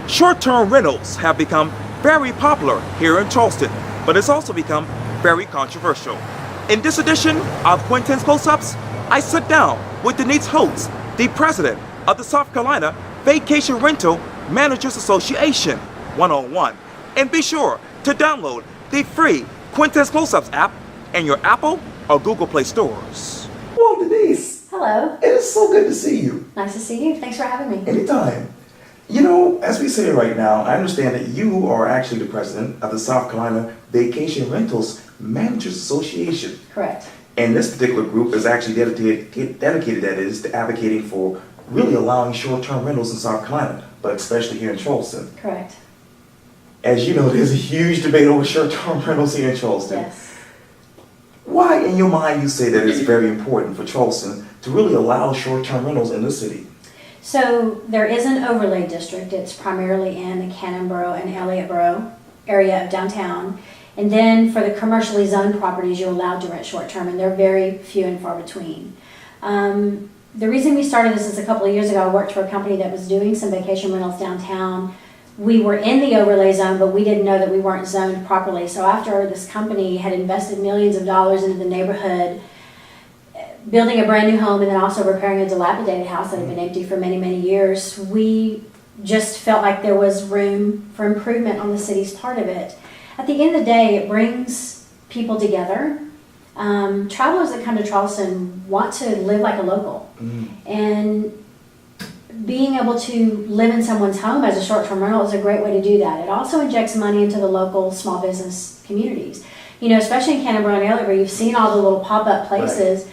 Short-term rentals have become very popular here in Charleston, but it's also become very controversial. In this edition of Quintin's Close-Ups, I sit down with Denise Holtz, the president of the South Carolina Vacation Rental Managers Association, one-on-one. And be sure to download the free Quintin's Close-Ups app in your Apple or Google Play stores. Well, Denise. Hello. It is so good to see you. Nice to see you. Thanks for having me. Anytime. You know, as we say right now, I understand that you are actually the president of the South Carolina Vacation Rentals Managers Association. Correct. And this particular group is actually dedicated that is, to advocating for really allowing short-term rentals in South Carolina, but especially here in Charleston. Correct. As you know, there's a huge debate over short-term rentals here in Charleston. Yes. Why, in your mind, you say that it's very important for Charleston to really allow short-term rentals in the city? So there is an overlay district. It's primarily in the Cannonboro and Elliottboro area of downtown. And then for the commercially zoned properties, you're allowed to rent short-term, and they're very few and far between. The reason we started this is a couple of years ago. I worked for a company that was doing some vacation rentals downtown. We were in the overlay zone, but we didn't know that we weren't zoned properly. So after this company had invested millions of dollars into the neighborhood, building a brand new home and then also repairing a dilapidated house that had been empty for many, many years, we just felt like there was room for improvement on the city's part of it. At the end of the day, it brings people together. Travelers that come to Charleston want to live like a local. And being able to live in someone's home as a short-term rental is a great way to do that. It also injects money into the local small business communities. You know, especially in Cannonboro and Elliottboro, where you've seen all the little pop-up places. Right.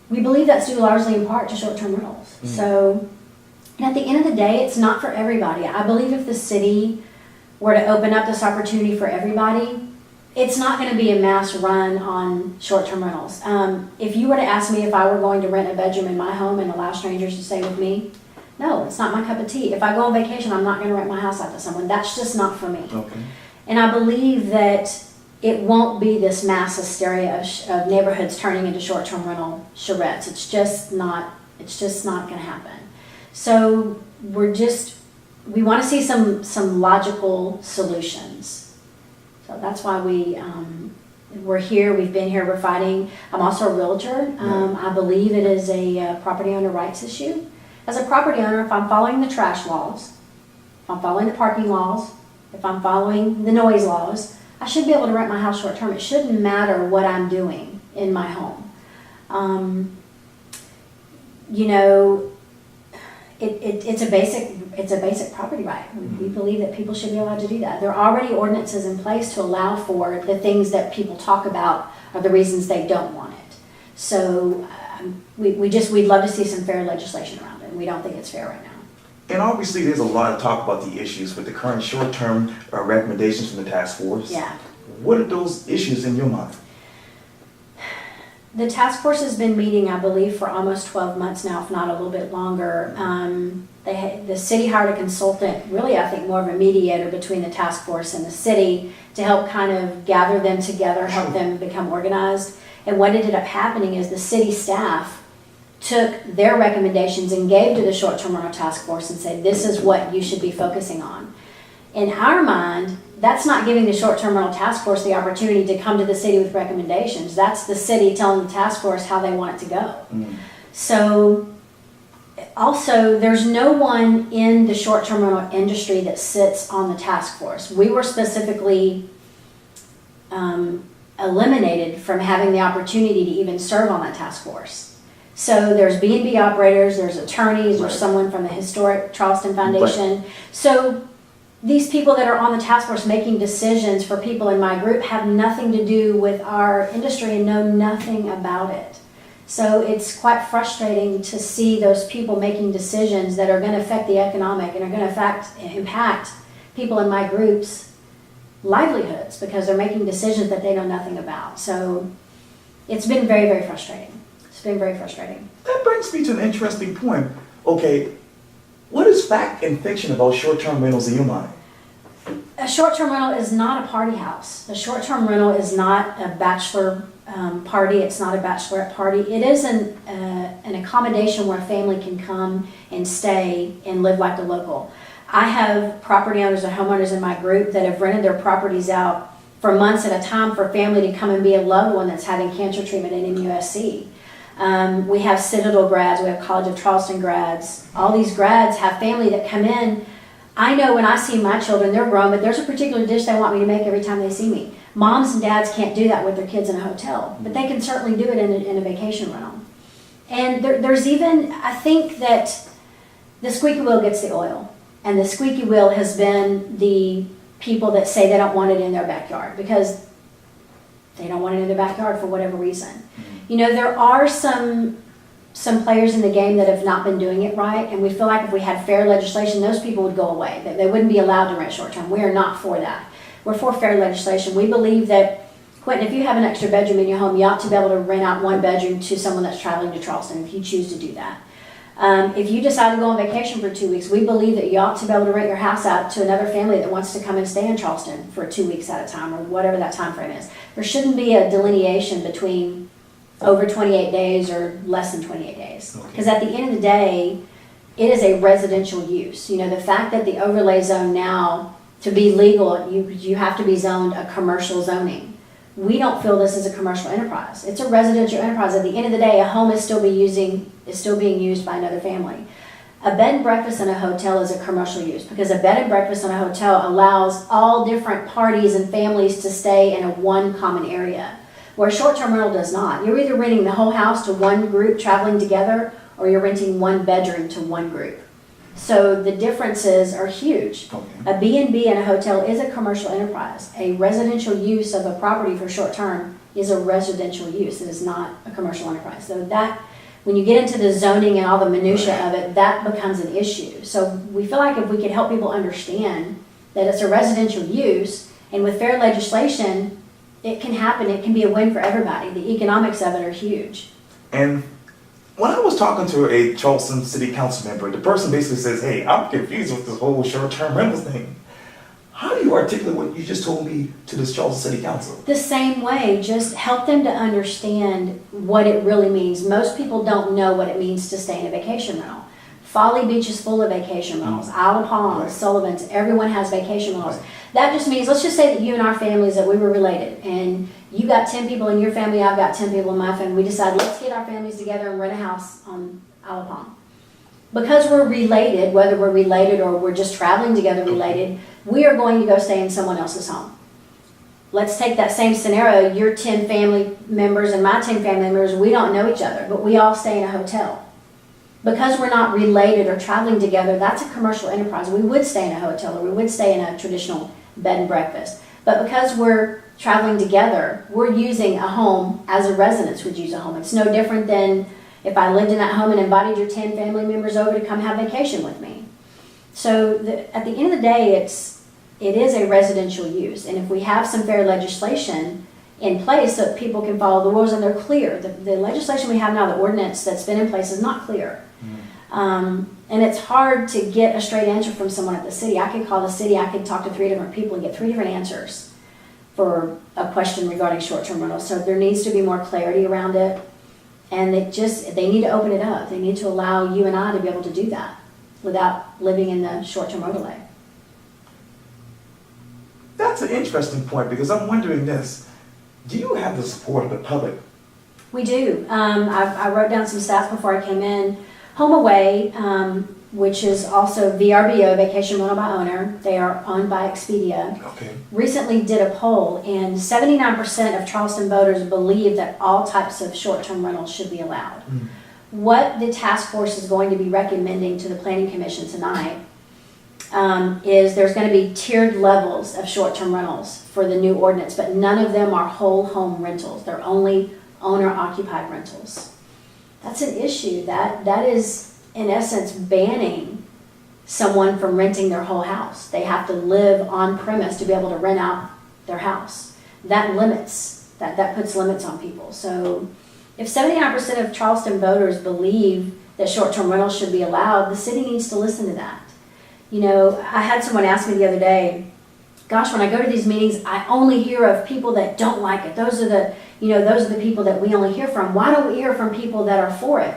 We believe that's due largely in part to short-term rentals. So, and at the end of the day, it's not for everybody. I believe if the city were to open up this opportunity for everybody, it's not going to be a mass run on short-term rentals. If you were to ask me if I were going to rent a bedroom in my home and allow strangers to stay with me, no, it's not my cup of tea. If I go on vacation, I'm not going to rent my house out to someone. That's just not for me. Okay. And I believe that it won't be this mass hysteria of neighborhoods turning into short-term rental charrettes. It's just not going to happen. So we want to see some logical solutions. So that's why we're here. We've been here. We're fighting. I'm also a realtor. I believe it is a property owner rights issue. As a property owner, if I'm following the trash laws, if I'm following the parking laws, if I'm following the noise laws, I should be able to rent my house short term. It shouldn't matter what I'm doing in my home. You know, it's a basic property right. We believe that people should be allowed to do that. There are already ordinances in place to allow for the things that people talk about are the reasons they don't want it. So we'd love to see some fair legislation around it. We don't think it's fair right now. And obviously there's a lot of talk about the issues with the current short-term recommendations from the task force. Yeah. What are those issues in your mind? The task force has been meeting, I believe, for almost 12 months now, if not a little bit longer. The city hired a consultant, really I think more of a mediator between the task force and the city to help kind of gather them together, help them become organized. And what ended up happening is the city staff took their recommendations and gave to the short-term rental task force and said, this is what you should be focusing on. In our mind, that's not giving the short-term rental task force the opportunity to come to the city with recommendations. That's the city telling the task force how they want it to go. So also, there's no one in the short-term rental industry that sits on the task force. We were specifically eliminated from having the opportunity to even serve on that task force. So there's B&B operators, there's attorneys, there's someone from the Historic Charleston Foundation. So these people that are on the task force making decisions for people in my group have nothing to do with our industry and know nothing about it. So it's quite frustrating to see those people making decisions that are going to affect the economic and are going to impact people in my group's livelihoods because they're making decisions that they know nothing about. So it's been very, very frustrating. It's been very frustrating. That brings me to an interesting point. Okay, what is fact and fiction about short-term rentals in your mind? A short-term rental is not a party house. A short-term rental is not a bachelor party. It's not a bachelorette party. It is an accommodation where a family can come and stay and live like a local. I have property owners or homeowners in my group that have rented their properties out for months at a time for family to come and be a loved one that's having cancer treatment at MUSC. We have Citadel grads, we have College of Charleston grads. All these grads have family that come in. I know when I see my children, they're grown, but there's a particular dish they want me to make every time they see me. Moms and dads can't do that with their kids in a hotel, but they can certainly do it in a vacation rental. And there's even, I think that the squeaky wheel gets the oil. And the squeaky wheel has been the people that say they don't want it in their backyard because they don't want it in their backyard for whatever reason. You know, there are some players in the game that have not been doing it right, and we feel like if we had fair legislation, those people would go away. That they wouldn't be allowed to rent short-term. We are not for that. We're for fair legislation. We believe that, Quintin, if you have an extra bedroom in your home, you ought to be able to rent out one bedroom to someone that's traveling to Charleston if you choose to do that. If you decide to go on vacation for 2 weeks, we believe that you ought to be able to rent your house out to another family that wants to come and stay in Charleston for 2 weeks at a time, or whatever that time frame is. There shouldn't be a delineation between over 28 days or less than 28 days. Because at the end of the day, it is a residential use. You know, the fact that the overlay zone now, to be legal, you have to be zoned a commercial zoning. We don't feel this is a commercial enterprise. It's a residential enterprise. At the end of the day, a home is still being used by another family. A bed and breakfast in a hotel is a commercial use because a bed and breakfast in a hotel allows all different parties and families to stay in a one common area, where a short-term rental does not. You're either renting the whole house to one group traveling together, or you're renting one bedroom to one group. So the differences are huge. Okay. A B&B in a hotel is a commercial enterprise. A residential use of a property for short-term is a residential use. It is not a commercial enterprise. So that, when you get into the zoning and all the minutia of it, that becomes an issue. So we feel like if we could help people understand that it's a residential use, and with fair legislation, it can happen. It can be a win for everybody. The economics of it are huge. And when I was talking to a Charleston City Council member, the person basically says, hey, I'm confused with this whole short-term rentals thing. How do you articulate what you just told me to this Charleston City Council? The same way, just help them to understand what it really means. Most people don't know what it means to stay in a vacation rental. Folly Beach is full of vacation rentals. Isle of Palms, Right. Sullivan's, everyone has vacation rentals. Right. That just means, let's just say that you and our families, that we were related, and you got 10 people in your family, I've got 10 people in my family. We decided, let's get our families together and rent a house on Isle of Palms. Because we're related, whether we're related or we're just traveling together related, we are going to go stay in someone else's home. Let's take that same scenario, your 10 family members and my 10 family members, we don't know each other, but we all stay in a hotel. Because we're not related or traveling together, that's a commercial enterprise. We would stay in a hotel or we would stay in a traditional bed and breakfast. But because we're traveling together, we're using a home as a residence would use a home. It's no different than if I lived in that home and invited your 10 family members over to come have vacation with me. So at the end of the day, it is a residential use. And if we have some fair legislation in place so that people can follow the rules and they're clear, the legislation we have now, the ordinance that's been in place is not clear. And it's hard to get a straight answer from someone at the city. I could call the city, I could talk to 3 different people and get 3 different answers for a question regarding short-term rentals. So there needs to be more clarity around it. And they need to open it up. They need to allow you and I to be able to do that without living in the short-term overlay. That's an interesting point because I'm wondering this. Do you have the support of the public? We do. I wrote down some stats before I came in. Home Away, which is also VRBO, Vacation Rental by Owner. They are owned by Expedia. Okay. Recently did a poll, and 79% of Charleston voters believe that all types of short-term rentals should be allowed. What the task force is going to be recommending to the Planning Commission tonight is there's going to be tiered levels of short-term rentals for the new ordinance, but none of them are whole home rentals. They're only owner-occupied rentals. That's an issue. That is, in essence, banning someone from renting their whole house. They have to live on premise to be able to rent out their house. That puts limits on people. So if 79% of Charleston voters believe that short-term rentals should be allowed, the city needs to listen to that. You know, I had someone ask me the other day, gosh, when I go to these meetings, I only hear of people that don't like it. Those are the people that we only hear from. Why don't we hear from people that are for it?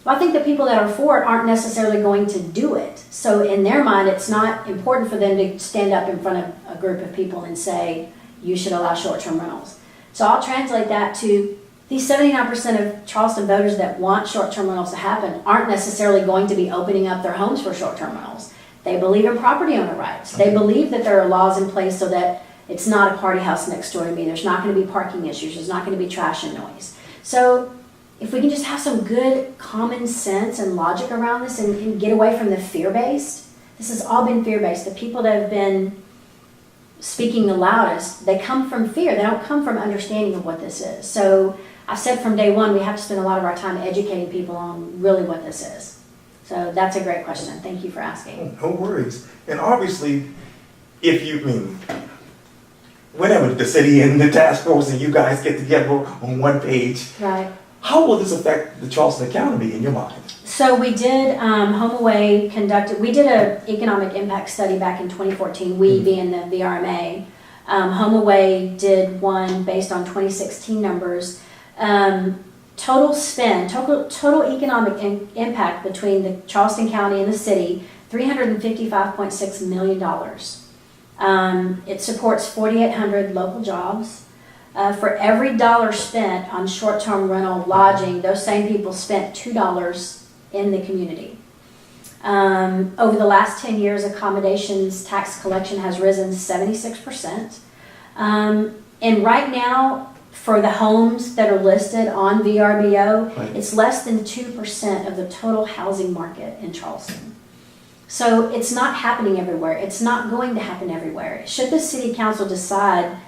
Well, I think the people that are for it aren't necessarily going to do it. So in their mind, it's not important for them to stand up in front of a group of people and say, you should allow short-term rentals. So I'll translate that to these 79% of Charleston voters that want short-term rentals to happen aren't necessarily going to be opening up their homes for short-term rentals. They believe in property owner rights. They believe that there are laws in place so that it's not a party house next door to me. There's not going to be parking issues. There's not going to be trash and noise. So if we can just have some good common sense and logic around this and get away from the fear-based, this has all been fear-based. The people that have been speaking the loudest, they come from fear. They don't come from understanding of what this is. So I've said from day one, we have to spend a lot of our time educating people on really what this is. So that's a great question. Thank you for asking. No worries. And obviously, whenever the city and the task force and you guys get together on one page, Right. how will this affect the Charleston economy in your mind? So we did, HomeAway we did an economic impact study back in 2014, we being the VRMA. HomeAway did one based on 2016 numbers. Total spend, total economic impact between the Charleston County and the city, $355.6 million. It supports 4,800 local jobs. For every dollar spent on short-term rental lodging, those same people spent $2 in the community. Over the last 10 years, accommodations tax collection has risen 76%. And right now, for the homes that are listed on VRBO, Right. it's less than 2% of the total housing market in Charleston. So it's not happening everywhere. It's not going to happen everywhere. Should the city council decide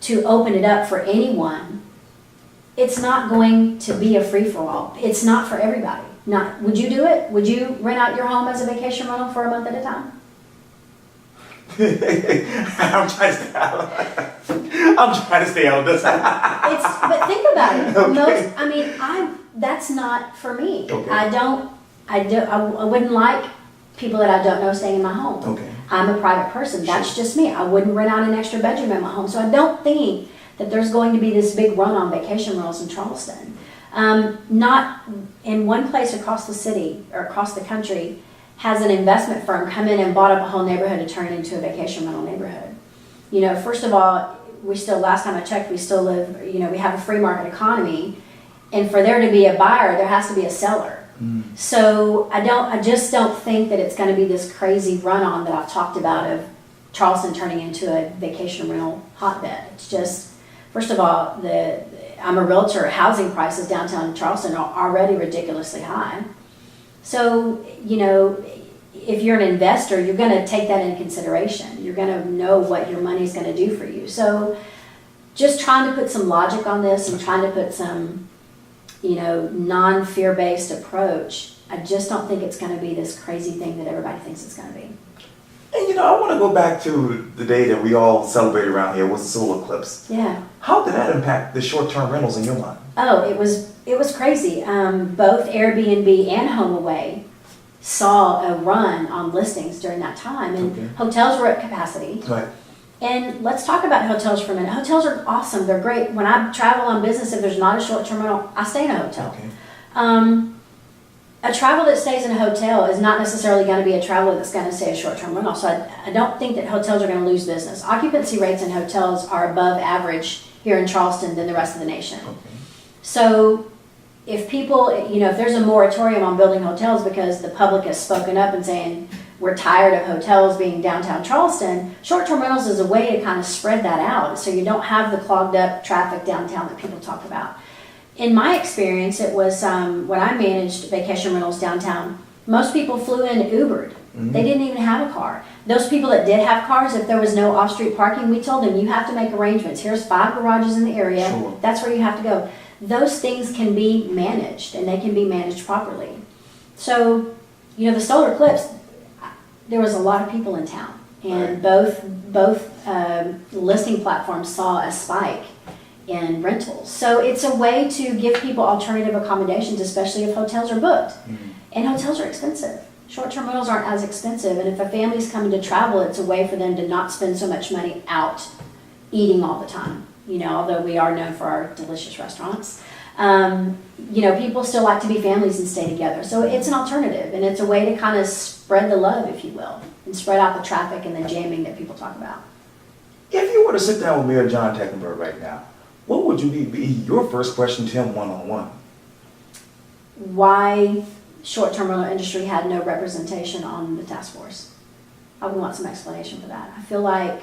to open it up for anyone, it's not going to be a free-for-all. It's not for everybody. Would you do it? Would you rent out your home as a vacation rental for a month at a time? I'm trying to stay out of this. But think about it. Okay. That's not for me. Okay. I wouldn't like people that I don't know staying in my home. Okay. I'm a private person. That's just me. I wouldn't rent out an extra bedroom in my home. So I don't think that there's going to be this big run on vacation rentals in Charleston. Not in one place across the city or across the country has an investment firm come in and bought up a whole neighborhood to turn it into a vacation rental neighborhood. First of all, last time I checked, we still live, we have a free market economy, and for there to be a buyer, there has to be a seller. So I just don't think that it's going to be this crazy run-on that I've talked about of Charleston turning into a vacation rental hotbed. It's just, first of all, I'm a realtor. Housing prices downtown Charleston are already ridiculously high. So, if you're an investor, you're going to take that into consideration. You're going to know what your money's going to do for you. So just trying to put some logic on this and trying to put some, non-fear-based approach, I just don't think it's going to be this crazy thing that everybody thinks it's going to be. And I want to go back to the day that we all celebrate around here was the solar eclipse. Yeah. How did that impact the short-term rentals in your mind? Oh, it was crazy. Both Airbnb and HomeAway saw a run on listings during that time, and Okay. hotels were at capacity. Right. And let's talk about hotels for a minute. Hotels are awesome. They're great. When I travel on business, if there's not a short-term rental, I stay in a hotel. Okay. A traveler that stays in a hotel is not necessarily going to be a traveler that's going to stay a short-term rental. So I don't think that hotels are going to lose business. Occupancy rates in hotels are above average here in Charleston than the rest of the nation. Okay. So if people, if there's a moratorium on building hotels because the public has spoken up and saying we're tired of hotels being downtown Charleston, short-term rentals is a way to kind of spread that out so you don't have the clogged up traffic downtown that people talk about. In my experience, it was when I managed vacation rentals downtown, most people flew in Ubered. Mm-hmm. They didn't even have a car. Those people that did have cars, if there was no off-street parking, we told them you have to make arrangements. Here's 5 garages in the area. Sure. That's where you have to go. Those things can be managed, and they can be managed properly. So, the solar eclipse, there was a lot of people in town, and both listing platforms saw a spike in rentals. So it's a way to give people alternative accommodations, especially if hotels are booked. Mm-hmm. And hotels are expensive. Short-term rentals aren't as expensive, and if a family's coming to travel, it's a way for them to not spend so much money out eating all the time. Although we are known for our delicious restaurants. You know, people still like to be families and stay together. So it's an alternative, and it's a way to kind of spread the love, if you will, and spread out the traffic and the jamming that people talk about. If you were to sit down with Mayor John Tecklenburg right now, what would be your first question to him one-on-one? Why short-term rental industry had no representation on the task force. I would want some explanation for that. I feel like,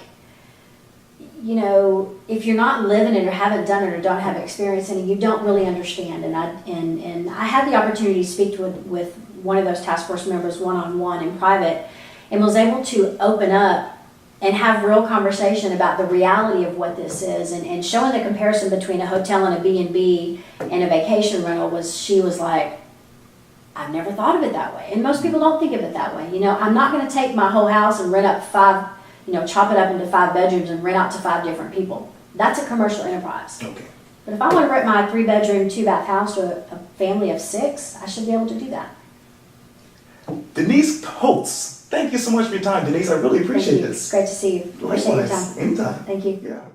you know, if you're not living it or haven't done it or don't have experience in it, you don't really understand. And I had the opportunity to speak with one of those task force members one-on-one in private, and was able to open up and have real conversation about the reality of what this is, and showing the comparison between a hotel and a B&B and a vacation rental. She was like, I've never thought of it that way. And most people don't think of it that way. You know, I'm not going to take my whole house and rent up chop it up into 5 bedrooms and rent out to 5 different people. That's a commercial enterprise. Okay. But if I want to rent my 3-bedroom, 2-bath house to a family of 6, I should be able to do that. Denise Holtz, thank you so much for your time, Denise. I really appreciate Thank you. this. It's great to see you. Appreciate your time. Likewise, anytime. Thank you. Yeah.